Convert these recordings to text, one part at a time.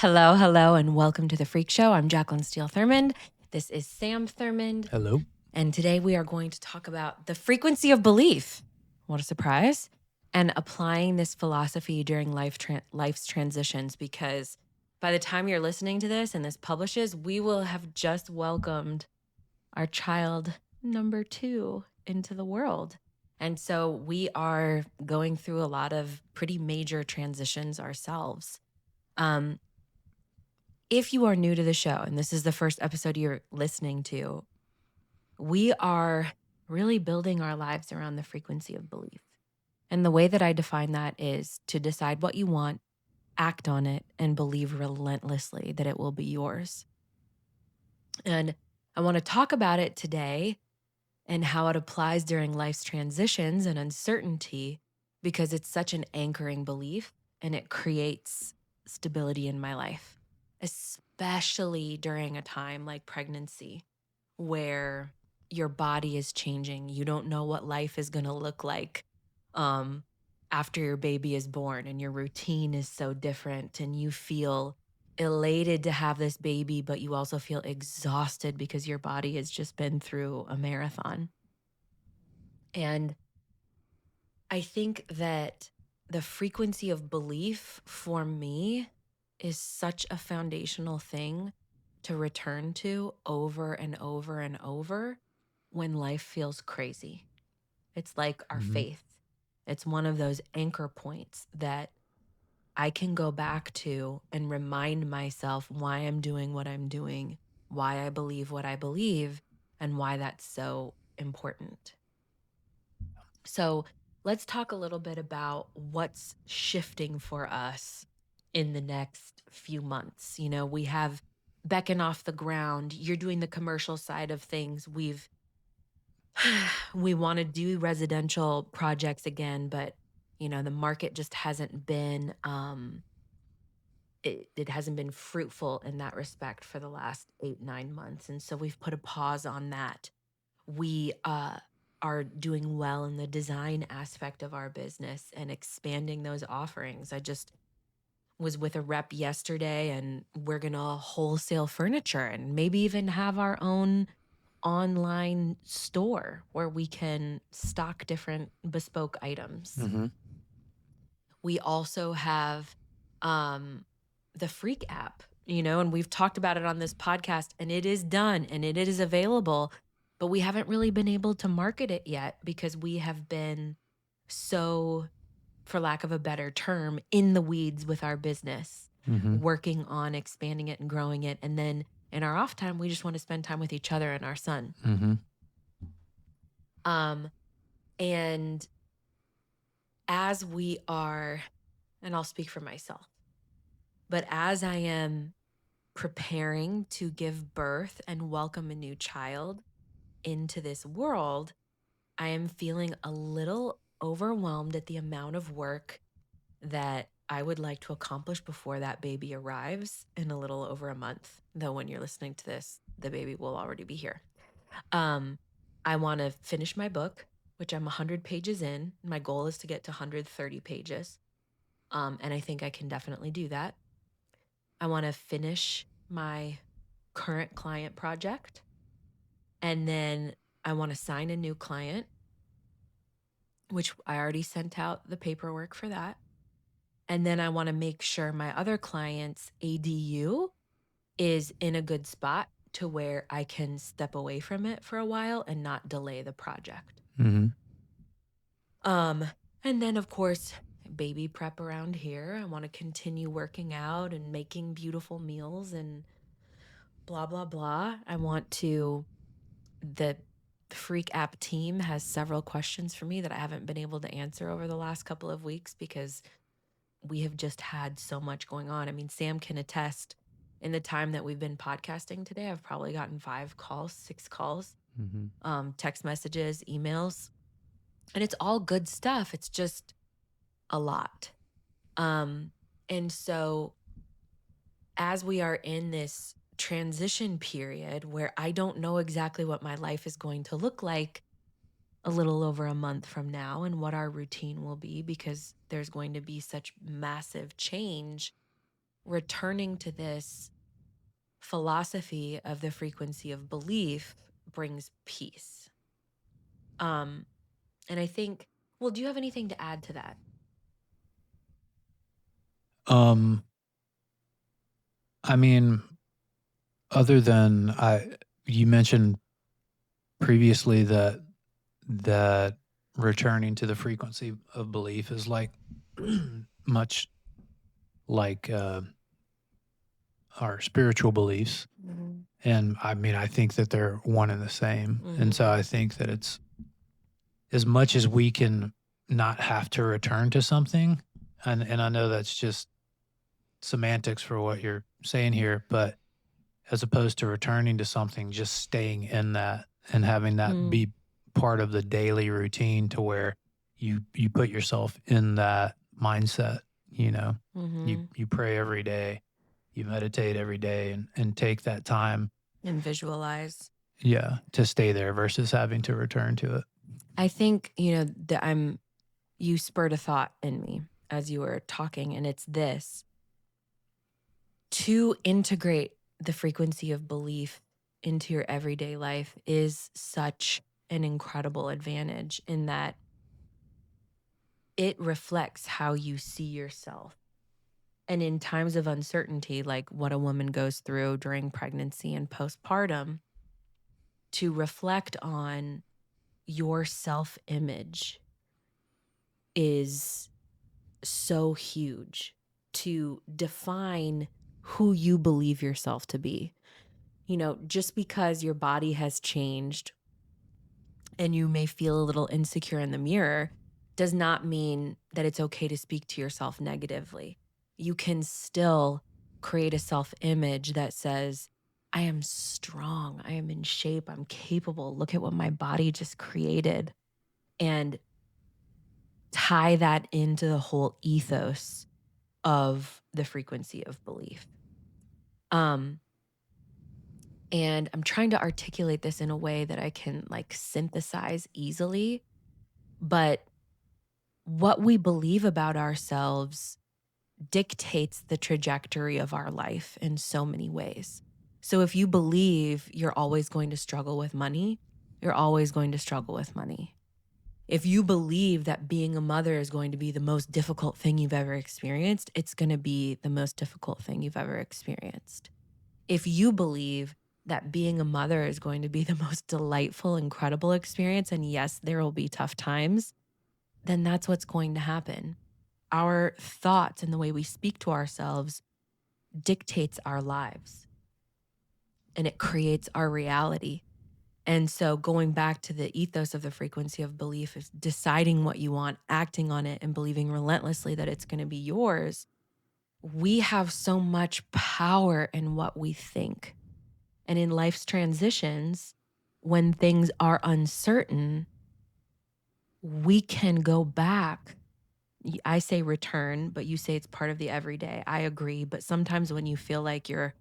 Hello, hello, and welcome to the Freq Show. I'm Jaclyn Steele Thurmond. This is Sam Thurmond. Hello. And today we are going to talk about the frequency of belief. What a surprise. And applying this philosophy during life's transitions, because by the time you're listening to this and this publishes, we will have just welcomed our child number 2 into the world. And so we are going through a lot of pretty major transitions ourselves. If you are new to the show and this is the first episode you're listening to, we are really building our lives around the frequency of belief. And the way that I define that is to decide what you want, act on it, and believe relentlessly that it will be yours. And I want to talk about it today and how it applies during life's transitions and uncertainty, because it's such an anchoring belief and it creates stability in my life, especially during a time like pregnancy where your body is changing. You don't know what life is going to look like after your baby is born, and your routine is so different, and you feel elated to have this baby, but you also feel exhausted because your body has just been through a marathon. And I think that the frequency of belief for me is such a foundational thing to return to over and over and over when life feels crazy. It's like our faith. It's one of those anchor points that I can go back to and remind myself why I'm doing what I'm doing, why I believe what I believe, and why that's so important. So let's talk a little bit about what's shifting for us in the next few months. You know, we have Beckon off the ground. You're doing the commercial side of things. We want to do residential projects again, but you know, the market just hasn't been it hasn't been fruitful in that respect for the last 8-9 months. And so we've put a pause on that. We are doing well in the design aspect of our business and expanding those offerings. I just was with a rep yesterday, and we're going to wholesale furniture and maybe even have our own online store where we can stock different bespoke items. We also have the Freq app, you know, and we've talked about it on this podcast, and it is done and it is available, but we haven't really been able to market it yet because we have been so, for lack of a better term, in the weeds with our business, working on expanding it and growing it. And then in our off time, we just want to spend time with each other and our son. And as we are, and I'll speak for myself, but as I am preparing to give birth and welcome a new child into this world, I am feeling a little overwhelmed at the amount of work that I would like to accomplish before that baby arrives in a little over a month. Though when you're listening to this, the baby will already be here. I want to finish my book, which I'm 100 pages in. My goal is to get to 130 pages. And I think I can definitely do that. I want to finish my current client project. And then I want to sign a new client, which I already sent out the paperwork for that. And then I want to make sure my other client's ADU is in a good spot to where I can step away from it for a while and not delay the project. And then, of course, baby prep around here. I want to continue working out and making beautiful meals and blah, blah, blah. I want to, the Freq app team has several questions for me that I haven't been able to answer over the last couple of weeks because we have just had so much going on. I mean, Sam can attest, in the time that we've been podcasting today, I've probably gotten 5 calls, 6 calls, text messages, emails, and it's all good stuff. It's just a lot. And so as we are in this transition period where I don't know exactly what my life is going to look like a little over a month from now and what our routine will be, because there's going to be such massive change, returning to this philosophy of the frequency of belief brings peace. And I think, well, do you have anything to add to that? I mean, other than you mentioned previously that returning to the frequency of belief is like much like our spiritual beliefs. Mm-hmm. And I mean, I think that they're one and the same. And so Mm-hmm. I think that it's as much as we can not have to return to something. And I know that's just semantics for what you're saying here, but as opposed to returning to something, just staying in that and having that Mm-hmm. be part of the daily routine to where you put yourself in that mindset, you know. Mm-hmm. You pray every day, you meditate every day and take that time, And visualize. yeah, to stay there versus having to return to it. I think, that you spurred a thought in me as you were talking, and it's this: to integrate the frequency of belief into your everyday life is such an incredible advantage in that it reflects how you see yourself. And in times of uncertainty, like what a woman goes through during pregnancy and postpartum, to reflect on your self image is so huge, to define who you believe yourself to be. Just because your body has changed and you may feel a little insecure in the mirror does not mean that it's okay to speak to yourself negatively. You can still create a self image that says, I am strong, I am in shape, I'm capable. Look at what my body just created. And tie that into the whole ethos of the frequency of belief. And I'm trying to articulate this in a way that I can like synthesize easily. But what we believe about ourselves dictates the trajectory of our life in so many ways. So if you believe you're always going to struggle with money, you're always going to struggle with money. If you believe that being a mother is going to be the most difficult thing you've ever experienced, it's going to be the most difficult thing you've ever experienced. If you believe that being a mother is going to be the most delightful, incredible experience, and yes, there will be tough times, then that's what's going to happen. Our thoughts and the way we speak to ourselves dictates our lives, and it creates our reality. And so going back to the ethos of the frequency of belief is deciding what you want, acting on it, and believing relentlessly that it's going to be yours. We have so much power in what we think. And in life's transitions, when things are uncertain, we can go back. I say return, but you say it's part of the everyday. I agree. But sometimes when you feel like you're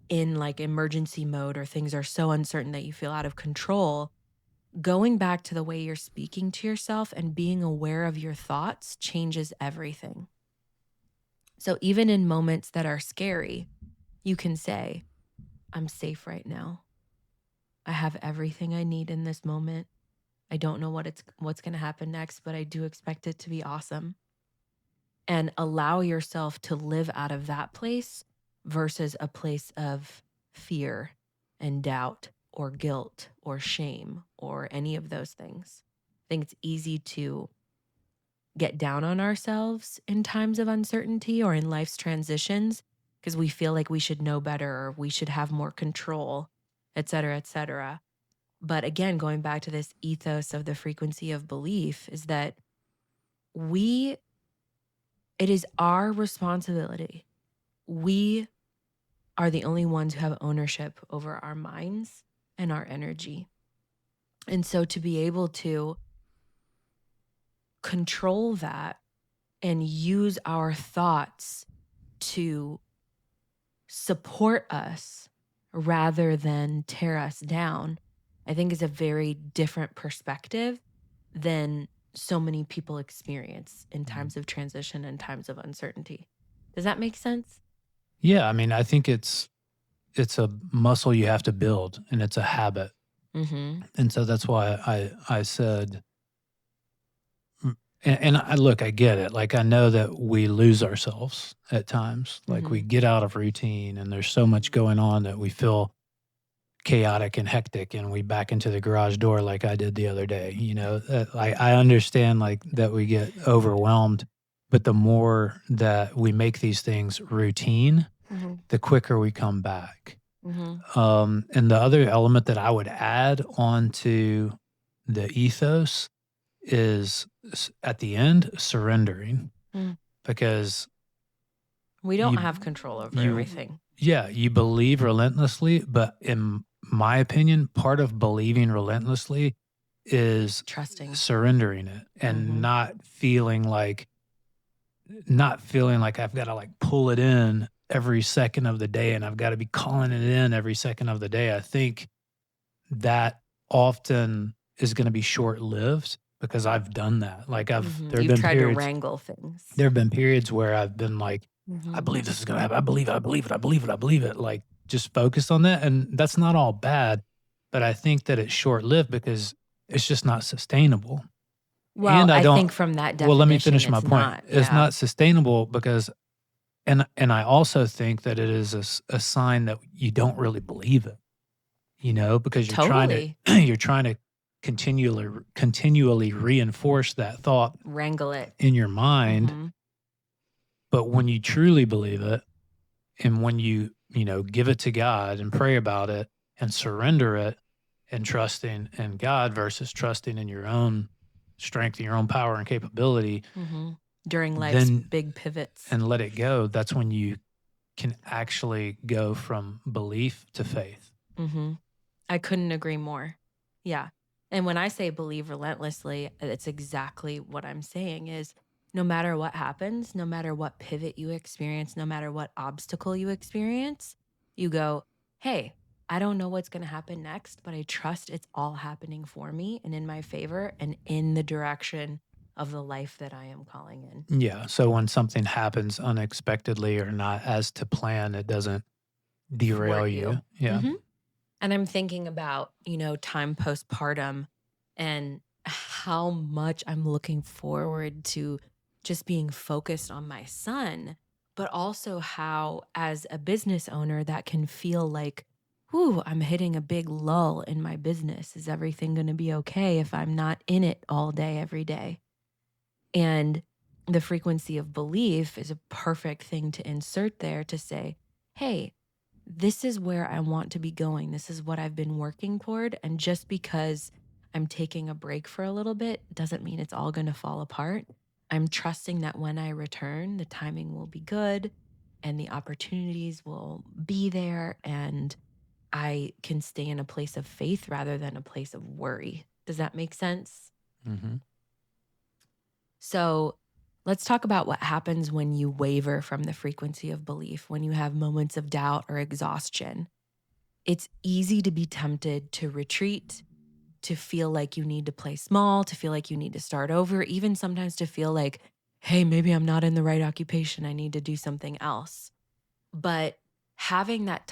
in like emergency mode or things are so uncertain that you feel out of control, going back to the way you're speaking to yourself and being aware of your thoughts changes everything. So even in moments that are scary, you can say, I'm safe right now. I have everything I need in this moment. I don't know what's going to happen next, but I do expect it to be awesome. And allow yourself to live out of that place versus a place of fear and doubt or guilt or shame or any of those things. I think it's easy to get down on ourselves in times of uncertainty or in life's transitions because we feel like we should know better or we should have more control, et cetera, et cetera. But again, going back to this ethos of the frequency of belief is that it is our responsibility. We are the only ones who have ownership over our minds and our energy. And so to be able to control that and use our thoughts to support us rather than tear us down, I think is a very different perspective than so many people experience in times of transition and times of uncertainty. Does that make sense? Yeah, I mean, I think it's a muscle you have to build, and it's a habit. Mm-hmm. And so that's why I said, and I look, I get it. Like, I know that we lose ourselves at times. Like, Mm-hmm. we get out of routine, and there's so much going on that we feel chaotic and hectic, and we back into the garage door like I did the other day. I understand like that we get overwhelmed, but the more that we make these things routine, Mm-hmm. the quicker we come back. Mm-hmm. And the other element that I would add onto the ethos is at the end surrendering, Mm. because We don't you have control over you everything. yeah, you believe relentlessly, but in my opinion, part of believing relentlessly is Trusting. surrendering it and Mm-hmm. not feeling like I've got to like pull it in every second of the day and I've got to be calling it in every second of the day. I think that often is going to be short-lived because I've done that. Like Mm-hmm. You've tried to wrangle things. there have been periods where I've been like, I Mm-hmm. believe this is going to happen. I believe it. I believe it. I believe it. I believe it. Like, just focused on that. And that's not all bad, but I think that it's short lived because it's just not sustainable. Well, And I I don't, think from that well, let me definition, finish my it's point. not. It's Yeah. not sustainable because, and I also think that it is a sign that you don't really believe it, because Totally. you're trying to continually reinforce that thought Wrangle it. in your mind. Mm-hmm. But when you truly believe it, and when you give it to God and pray about it and surrender it and trusting in God versus trusting in your own strength and your own power and capability, Mm-hmm. During life's then big pivots. and let it go, that's when you can actually go from belief to faith. Mm-hmm. I couldn't agree more. Yeah. And when I say believe relentlessly, it's exactly what I'm saying is no matter what happens, no matter what pivot you experience, no matter what obstacle you experience, you go, hey, I don't know what's going to happen next, but I trust it's all happening for me and in my favor and in the direction of the life that I am calling in. Yeah. So when something happens unexpectedly or not as to plan, it doesn't derail Thwart you. you. Yeah. Mm-hmm. And I'm thinking about, time postpartum and how much I'm looking forward to just being focused on my son, but also how, as a business owner, that can feel like, whew, I'm hitting a big lull in my business. Is everything going to be okay if I'm not in it all day, every day? And the frequency of belief is a perfect thing to insert there to say, hey, this is where I want to be going. This is what I've been working toward. And just because I'm taking a break for a little bit doesn't mean it's all going to fall apart. I'm trusting that when I return, the timing will be good and the opportunities will be there. And I can stay in a place of faith rather than a place of worry. Does that make sense? Mm-hmm. So let's talk about what happens when you waver from the frequency of belief, when you have moments of doubt or exhaustion. It's easy to be tempted to retreat, to feel like you need to play small, to feel like you need to start over, even sometimes to feel like, hey, maybe I'm not in the right occupation. I need to do something else. But having that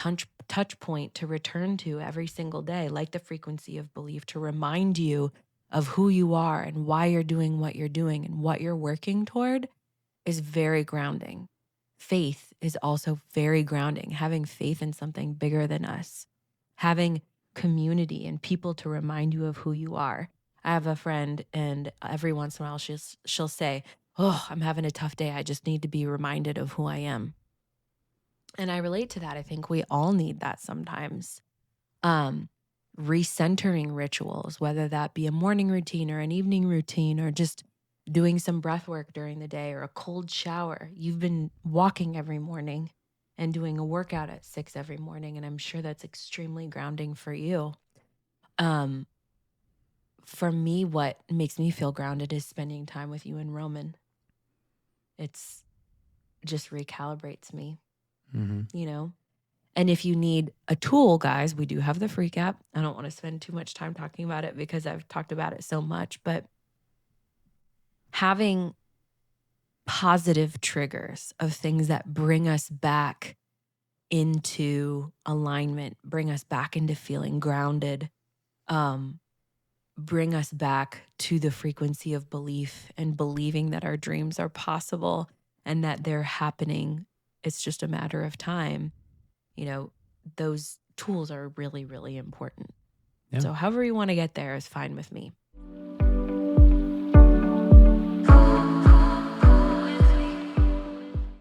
touch point to return to every single day, like the frequency of belief, to remind you of who you are and why you're doing what you're doing and what you're working toward is very grounding. Faith is also very grounding, having faith in something bigger than us, having community and people to remind you of who you are. I have a friend, and every once in a while she'll say, oh, I'm having a tough day. I just need to be reminded of who I am. And I relate to that. I think we all need that sometimes. Um, Recentering rituals, whether that be a morning routine or an evening routine or just doing some breath work during the day or a cold shower. You've been walking every morning and doing a workout at 6 every morning, and I'm sure that's extremely grounding for you. Um, for me, what makes me feel grounded is spending time with you and Roman. It's just recalibrates me, Mm-hmm. you know? And if you need a tool, guys, we do have the Freq app. I don't want to spend too much time talking about it because I've talked about it so much, but having positive triggers of things that bring us back into alignment, bring us back into feeling grounded, um, bring us back to the frequency of belief and believing that our dreams are possible and that they're happening. It's just a matter of time. You know, those tools are really, really important. Yeah. So, however you want to get there is fine with me.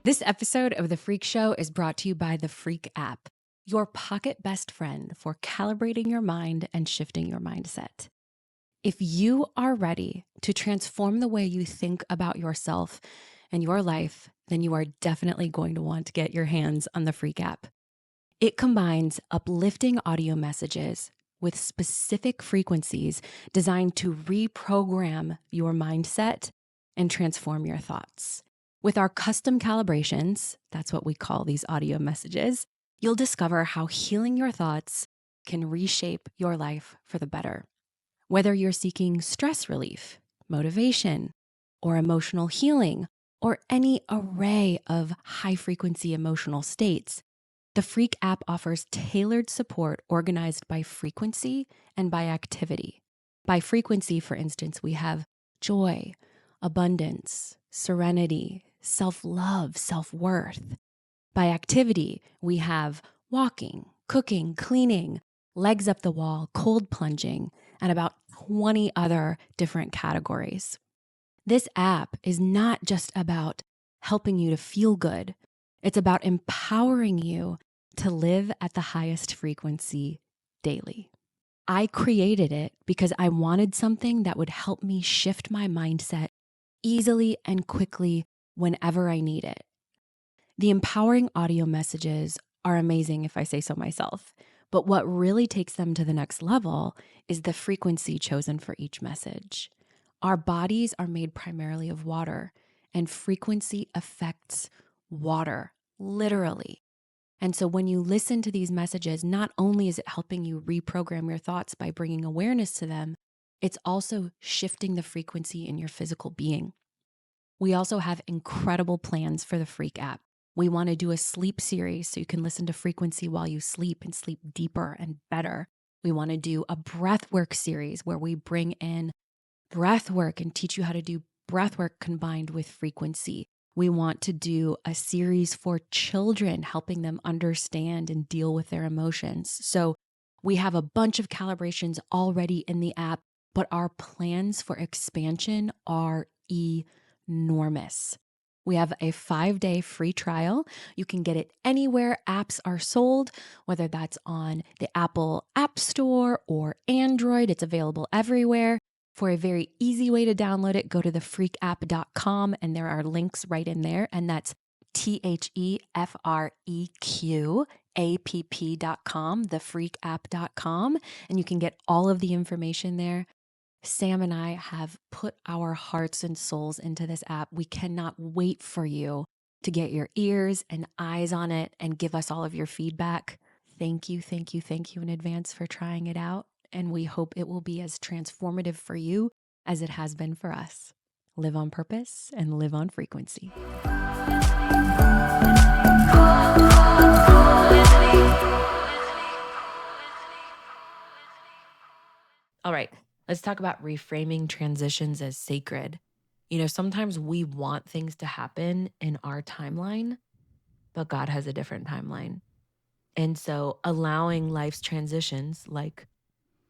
This episode of The Freq Show is brought to you by the Freq app, your pocket best friend for calibrating your mind and shifting your mindset. If you are ready to transform the way you think about yourself and your life, then you are definitely going to want to get your hands on the Freq app. It combines uplifting audio messages with specific frequencies designed to reprogram your mindset and transform your thoughts. With our custom calibrations, that's what we call these audio messages, you'll discover how healing your thoughts can reshape your life for the better. Whether you're seeking stress relief, motivation, or emotional healing, or any array of high-frequency emotional states, the Freq app offers tailored support organized by frequency and by activity. By frequency, for instance, we have joy, abundance, serenity, self-love, self-worth. By activity, we have walking, cooking, cleaning, legs up the wall, cold plunging, and about 20 other different categories. This app is not just about helping you to feel good. It's about empowering you to live at the highest frequency daily. I created it because I wanted something that would help me shift my mindset easily and quickly whenever I need it. The empowering audio messages are amazing, if I say so myself. But what really takes them to the next level is the frequency chosen for each message. Our bodies are made primarily of water, and frequency affects water, literally. And so when you listen to these messages, not only is it helping you reprogram your thoughts by bringing awareness to them, it's also shifting the frequency in your physical being. We also have incredible plans for the Freq app. We want to do a sleep series so you can listen to frequency while you sleep and sleep deeper and better. We want to do a breathwork series where we bring in breathwork and teach you how to do breathwork combined with frequency. We want to do a series for children, helping them understand and deal with their emotions. So we have a bunch of calibrations already in the app, but our plans for expansion are enormous. We have a 5-day free trial. You can get it anywhere apps are sold, whether that's on the Apple App Store or Android. It's available everywhere. For a very easy way to download it, go to thefreqapp.com and there are links right in there. And that's TheFreqapp.com, thefreqapp.com. And you can get all of the information there. Sam and I have put our hearts and souls into this app. We cannot wait for you to get your ears and eyes on it and give us all of your feedback. Thank you, thank you, thank you in advance for trying it out. And we hope it will be as transformative for you as it has been for us. Live on purpose and live on frequency. All right, let's talk about reframing transitions as sacred. You know, sometimes we want things to happen in our timeline, but God has a different timeline. And so allowing life's transitions, like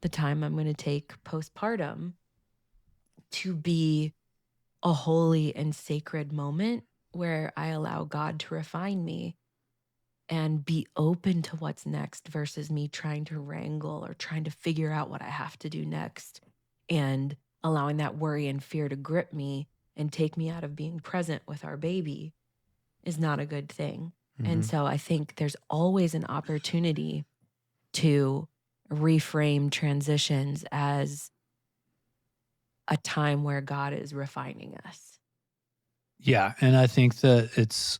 the time I'm going to take postpartum, to be a holy and sacred moment where I allow God to refine me and be open to what's next versus me trying to wrangle or trying to figure out what I have to do next and allowing that worry and fear to grip me and take me out of being present with our baby is not a good thing. And so I think there's always an opportunity to reframe transitions as a time where God is refining us. Yeah, and I think that it's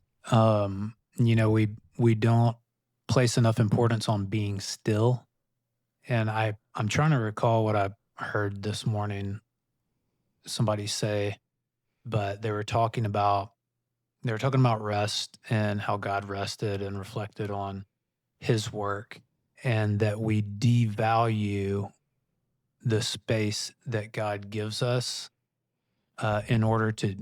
we don't place enough importance on being still. And I'm trying to recall what I heard this morning somebody say. but they were talking about rest and how God rested and reflected on his work, and that we devalue the space that God gives us in order to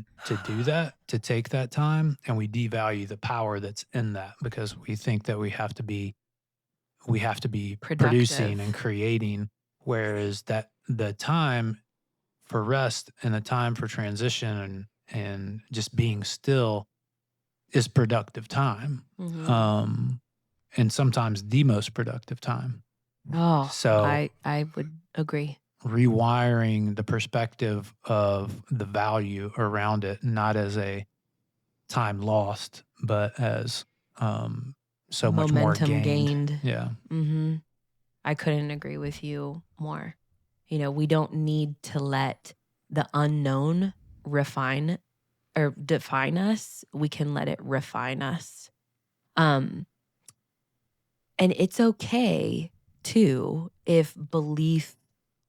do that, to take that time, and we devalue the power that's in that because we think that we have to be producing and Productive. creating, whereas that the time for rest and the time for transition and just being still is productive time. Mhm. And sometimes the most productive time. Oh, So I would agree. rewiring the perspective of the value around it, not as a time lost, but as so much more Momentum gained. gained. Yeah. Mhm. I couldn't agree with you more. You know, we don't need to let the unknown refine or define us. We can let it refine us. Um, and it's okay too if belief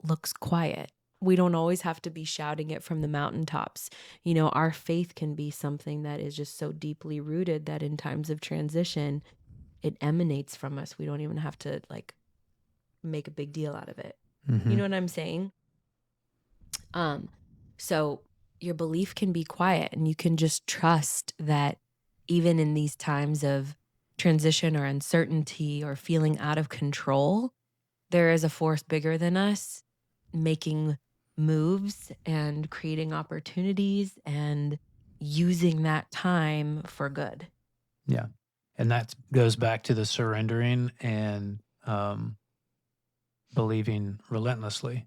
looks quiet. We don't always have to be shouting it from the mountaintops. You know, our faith can be something that is just so deeply rooted that in times of transition, it emanates from us. We don't even have to like make a big deal out of it. You know what I'm saying? Um, so your belief can be quiet and you can just trust that even in these times of transition or uncertainty or feeling out of control, there is a force bigger than us making moves and creating opportunities and using that time for good. Yeah. And that goes back to the surrendering and believing relentlessly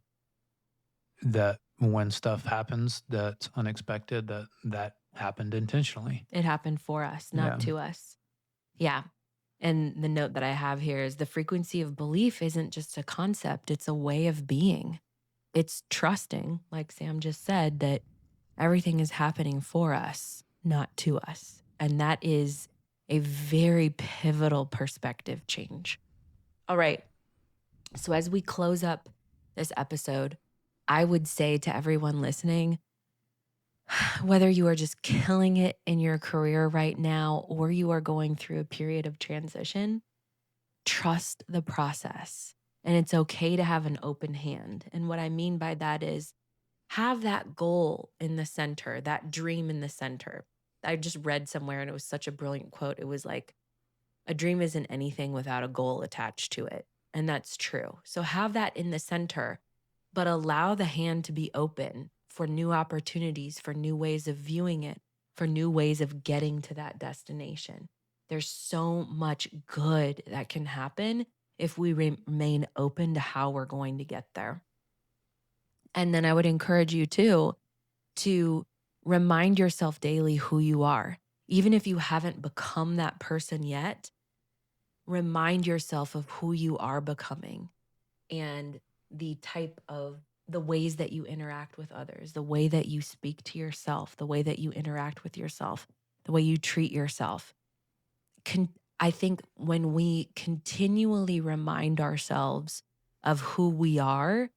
that when stuff happens that's unexpected, that happened intentionally. It happened for us, not Yeah. to us. Yeah. And the note that I have here is the frequency of belief isn't just a concept, it's a way of being. It's trusting, like Sam just said, that everything is happening for us, not to us. And that is a very pivotal perspective change. All right. So as we close up this episode, I would say to everyone listening, whether you are just killing it in your career right now or you are going through a period of transition, trust the process. And it's okay to have an open hand. And what I mean by that is have that goal in the center, that dream in the center. I just read somewhere and it was such a brilliant quote. It was like, a dream isn't anything without a goal attached to it. And that's true. So have that in the center, but allow the hand to be open for new opportunities, for new ways of viewing it, for new ways of getting to that destination. There's so much good that can happen if we remain open to how we're going to get there. And then I would encourage you too to remind yourself daily who you are. Even if you haven't become that person yet, remind yourself of who you are becoming and the ways that you interact with others, the way that you speak to yourself, the way that you interact with yourself, the way you treat yourself. I think when we continually remind ourselves of who we are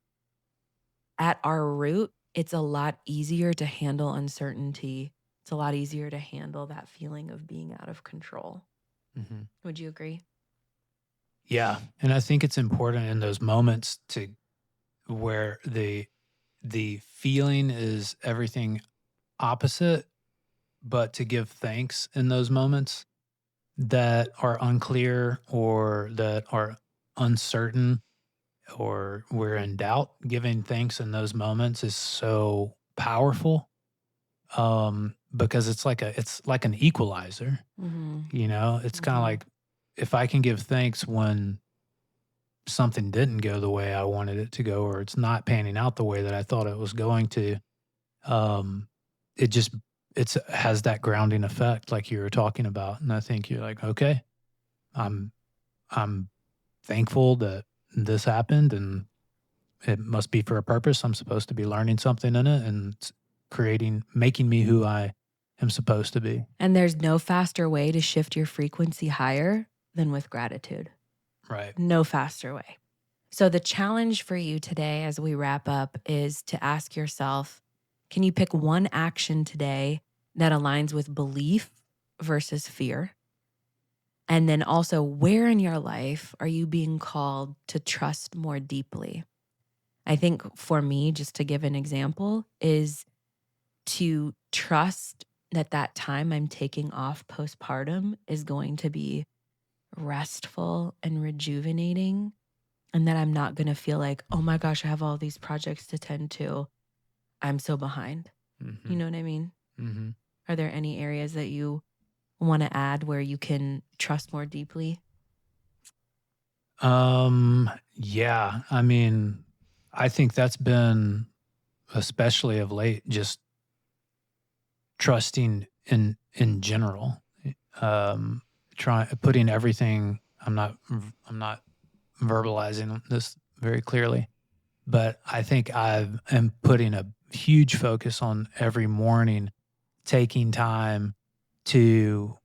at our root, it's a lot easier to handle uncertainty. It's a lot easier to handle that feeling of being out of control. Mm-hmm. Would you agree? Yeah. And I think it's important in those moments to where the feeling is everything opposite, but to give thanks in those moments that are unclear or that are uncertain or we're in doubt. Giving thanks in those moments is so powerful because it's like an equalizer. Mm-hmm. It's kind of like if I can give thanks when something didn't go the way I wanted it to go, or it's not panning out the way that I thought it was going to, um, it just has that grounding effect like you were talking about. And I think you're like, okay, I'm I'm thankful that this happened and it must be for a purpose. I'm supposed to be learning something in it and it's making me who I am supposed to be. And there's no faster way to shift your frequency higher than with gratitude. Right. No faster way. So the challenge for you today as we wrap up is to ask yourself, Can you pick one action today that aligns with belief versus fear? And then also, where in your life are you being called to trust more deeply? I think for me, just to give an example, is to trust that time I'm taking off postpartum is going to be restful and rejuvenating, and that I'm not going to feel like, oh my gosh, I have all these projects to tend to. I'm so behind. Mm-hmm. You know what I mean? Mm-hmm. Are there any areas that you want to add where you can trust more deeply? Yeah. I mean, I think that's been, especially of late, just trusting in general. Putting everything. I'm not verbalizing this very clearly, but I think I am putting a huge focus on every morning taking time to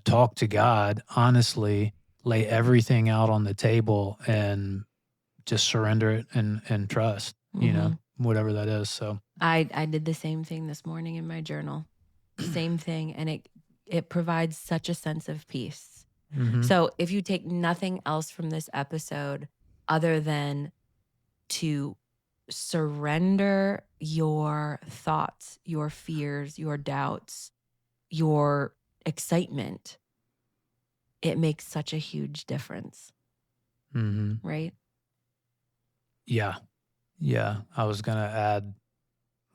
talk to God honestly, lay everything out on the table, and just surrender it and trust, whatever that is. So I did the same thing this morning in my journal. Same thing. And it provides such a sense of peace. mm-hmm. So if you take nothing else from this episode other than to surrender your thoughts, your fears, your doubts, your excitement, it makes such a huge difference. Mm-hmm. Right? Yeah. Yeah. I was going to add,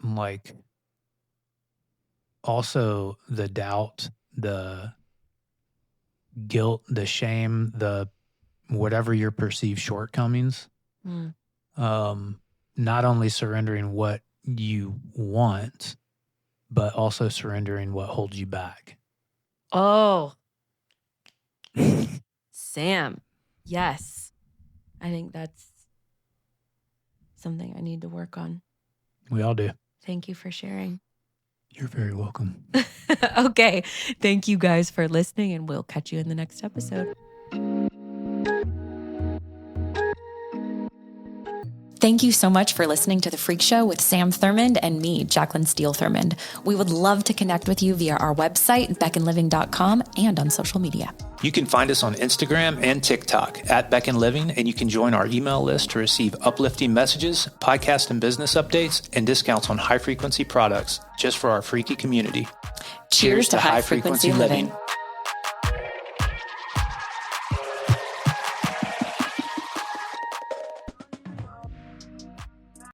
like, also the doubt, the guilt, the shame, the whatever your perceived shortcomings. Not only surrendering what you want, but also surrendering what holds you back. Oh, Sam. Yes. I think that's something I need to work on. We all do. Thank you for sharing. You're very welcome. Okay. Thank you guys for listening, and we'll catch you in the next episode. Thank you so much for listening to The Freq Show with Sam Thurmond and me, Jaclyn Steele Thurmond. We would love to connect with you via our website, beckonliving.com, and on social media. You can find us on Instagram and TikTok at Beck and Living, and you can join our email list to receive uplifting messages, podcast and business updates, and discounts on high-frequency products just for our freaky community. Cheers to high-frequency living.